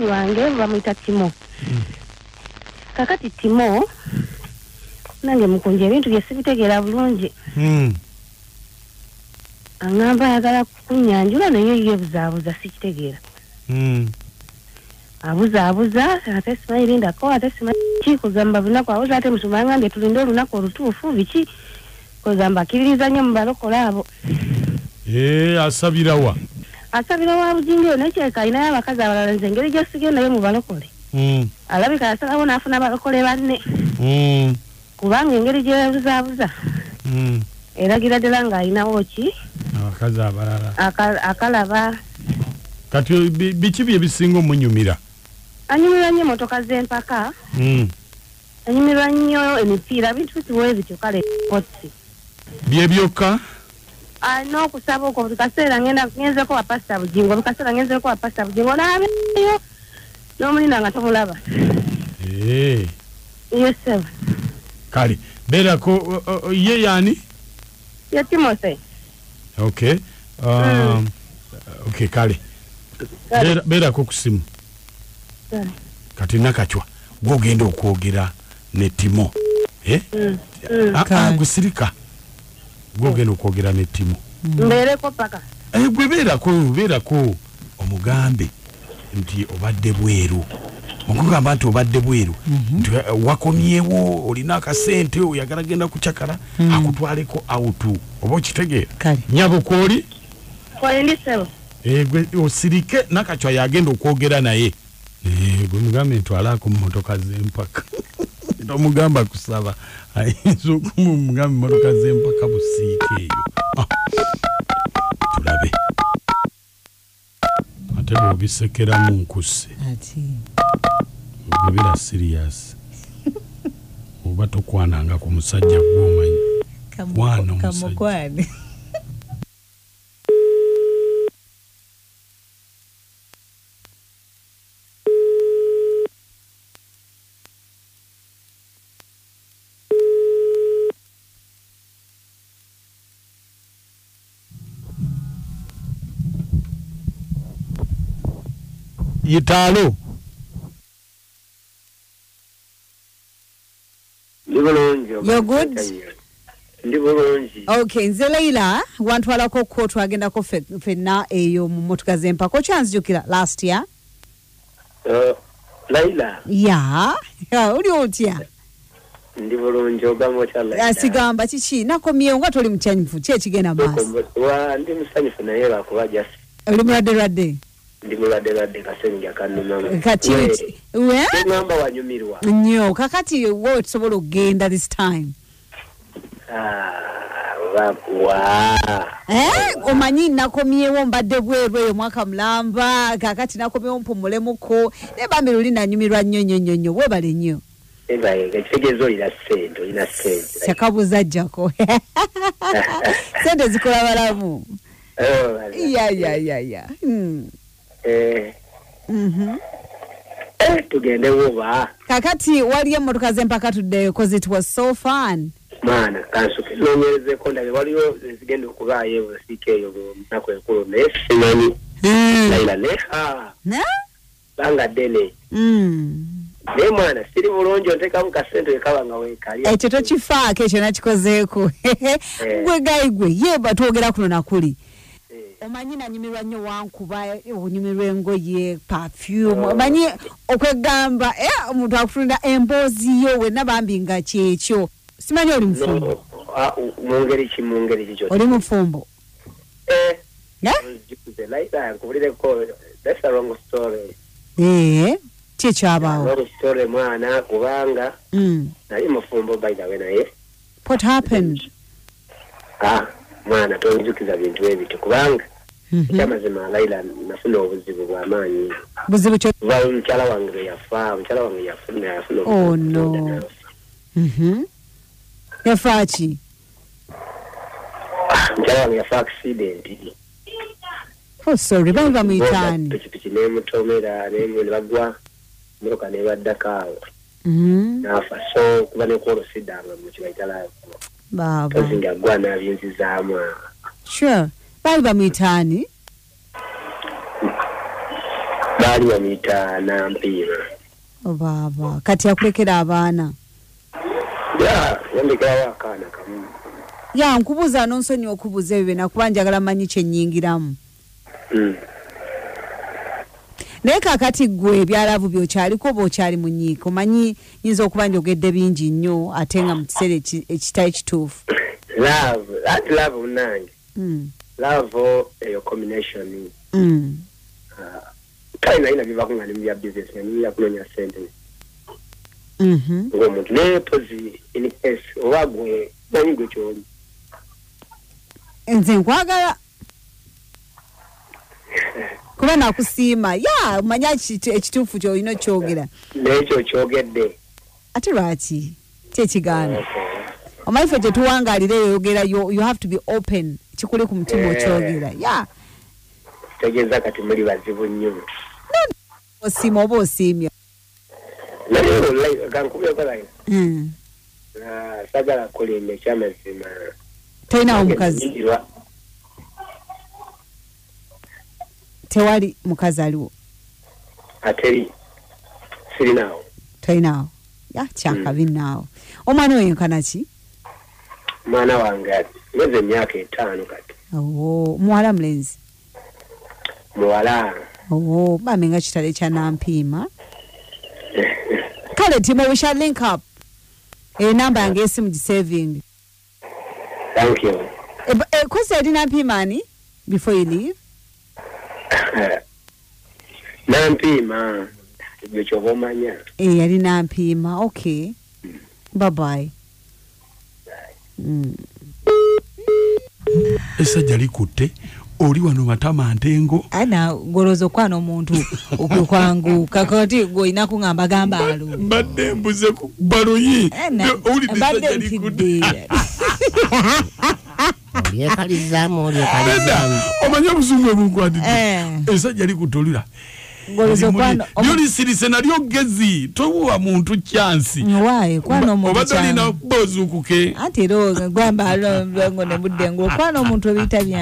Wange bamuyita Timo. Kakati Timo nange mukunje ebintu bye sibitegeera bulungi. Angamba ayagala kunyanjula naye ye buzaabuza sikitegeera. Abuza ate simayirindako ate simanyi kugamba bunaku abuza ate musumanga nge tulinde olunaku olutuufu biki kugamba akkiririza nnyo mu balokola abo. Asabira wa? Asabira wa bujingo nekyeka alinayo abakazi abalala nze engeri gyosigendayo mu balokole. Alabika asalawo n'afuna abalokole banne. Kubanga engeri gyebuzaabuza eragira ddala ng'alinawo ki abakazi abalala akalaba. Kati biki bye bisinga omunyumira? Anyumirwa nnyo emmotoka z'empaka. Anyumirwa nnyo emipiira bintu bituwe bityo kale potsi. Bye byokka? N'okusaba okwo buli kaseera ngenzeko wa pasita Bugingo buli kaseera ngenzeko wa pasita Bugingo n'abeeyo n'omulinda nga tomulaba. Yes sir. Kale beerako ye yaani? Ye Timothy. Okay. Okay kale. Beerako ku simu. Kati nakachwa gwogenda okwogera ne Timo. Gusirika gwogenda okwogera ne Timo. Mbeereko paka. Gwe beerako omugambe nti obadde bweru. Mukugamba nti obadde bweru. Nti wakomyewo olina akasente oyagala genda kucakala akutwaleko autu. Oba okitegeera? Nyabo kwoli? Kwoli sebo. Gwe osirike nakachwa yagenda okwogera naye. Gwe mugambe ntwalako mu motoka z'empaka. Tomugamba kusaba. Ayinza okumugamba motoka z'empaka busiike eyo. Tulabe. Ate bw'obisekeramu nkuse. Bwebira serious. Oba tokwananga ku musajja gw'omanyi. Kwana omusajja. Yitalo. You're good? Okay, nze Leila wantwalako ko twagendako fenna eyo mu motoka z'empaka okyanzijukira last year. Leila. Yeah. Uli otya? Ndi bulungi ogamba otya Leila. Asigamba kiki nakomyewo nga toli mukyanyufu ki ekigenda maaso. Ndi musanyufu naye lwakuba just. Oli muladde. Ndi muladde kasenja kanuma. Kati we? Ngamba wanyumirwa. Nnyo kakati wo tusobola okugenda this time. Omanyi nakomyewo mbadde bweru eyo mwaka mulamba kakati nakomyewo mpumulemuko ne bambi luli nanyumirwa nnyo webale nnyo. Ekitegezo lina sente. Sakabuza jjako. Sente zikola balamu. Ya. Tugende woba. Kakati waliyo emmotoka z'empaka tuddeyo because it was so fun. Maana kansuke nonyereze konda waliyo zigenda okubaayo CK nako ekulu ne simani. Laila leha. Na? Banga dene. Ne mwana siri bulonjo nteka mu kasente ekabanga weekali. Ekyo tokifaako ekyo nakikozeeko. Gwe yeba twogera kuno nakuli. Omanyi nanyumirwa nnyo wankuba onyumirwa engoye perfume omanyi okwegamba omuntu akufunda emboozi yo wenna bambi nga kyekyo simanyi oli mufumbo mungeri kyo oli mufumbo that's a wrong story kyekyabaawo wrong story mwana kubanga nali mufumbo by the way naye what happened mwana tonjukiza bintu ebyo kubanga Chamazima Laila nafuna obuzibu bw'amaanyi. Buzibu kyo. Mukyala wange yafuna. Oh no. Yafa ki? Mukyala wange yafa accident. Oh sorry, bamba mitani. Pikipiki nemutomera ne bagwa muroka ne baddaka. Nafa so kuba ne kolo sidanga mu kibaitala. Baba. Kazinga gwa na byenzizaamu. Sure. Bali bamitani Bali bamuyita Nampiima. Baba kati yakulekera abaana. Yandekerawo akaana kamu. Ya nkubuza nonsonyi okubuza ebyo nakuba njagala manyi kyennyingiramu. Naye kakati gwe byalavu byokyaliko oba okyali mu nyiiko manyi nyinza okuba njogedde bingi nnyo ate nga mu kiseera ekitali kituufu. Love unange. Love eyo combination. Kale naina bivaku nga nimya business nga nimya kunonya sente. Ngomuntu ne pozi in case owagwe manyi gwe kyoli. Nze nkwagala kuba nakusiima ya manya ekituufu kyolina kyogera nekyo kyogedde ate lwaki kyekigaana omanyi ffe tetuwangalira yogera you have to be open kikuli ku mutima okyogera ya tegeeza kati muli bazibu nnyo osiima oba osiimya naye gankubeko layi sagala kulinda ekyamazima tolinawo mukazi tewali mukazi aliwo ateri sirinawo tolinawo ya kyakabi naawo omwana oyo yenkana ki mwana wange mweze emyaka 5 kati muwala mulenzi muwala bambi nga kitale kya Nampiima kale Timo we shall link up enamba yange esimu gisaving. Thank you. Kwese yali Nampiima ani before you leave? Nampiima ebyo kyobomanya. Yali Nampiima. Okay. Bye bye. Esajja likutte oli wano matama ntengo ana gorozo kwano omuntu okwangu kakati goina kungamba gambalo badde mbuze ku baloyi oli esajja likutte Kalizamu omanya busungu bunkwati esajja likutolira gorozo kwano yoli sirise nalyo gezi towa muntu chansi wae kwano omuntu obadde lina bozukuke ati ro gwamba alo ngo ne budde ngo kwano omuntu obita bya